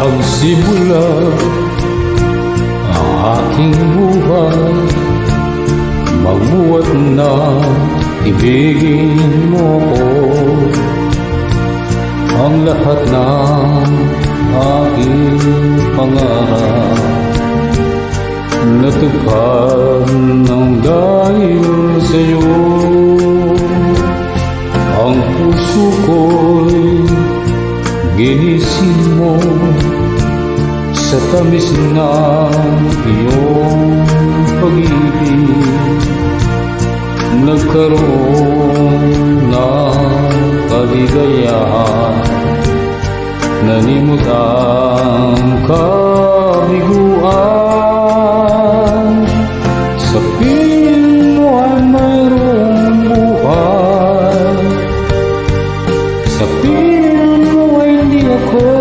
Nagsimula ang aking buhay, magbuhat na ibigin mo ko. Ang lahat ng aking pangarap natupad ng dahil sa'yo. Ang puso ko'y ginising mo sa tamis ng iyong pag-ibig. Nagkaroon ng kaligayahan, nalimutan ka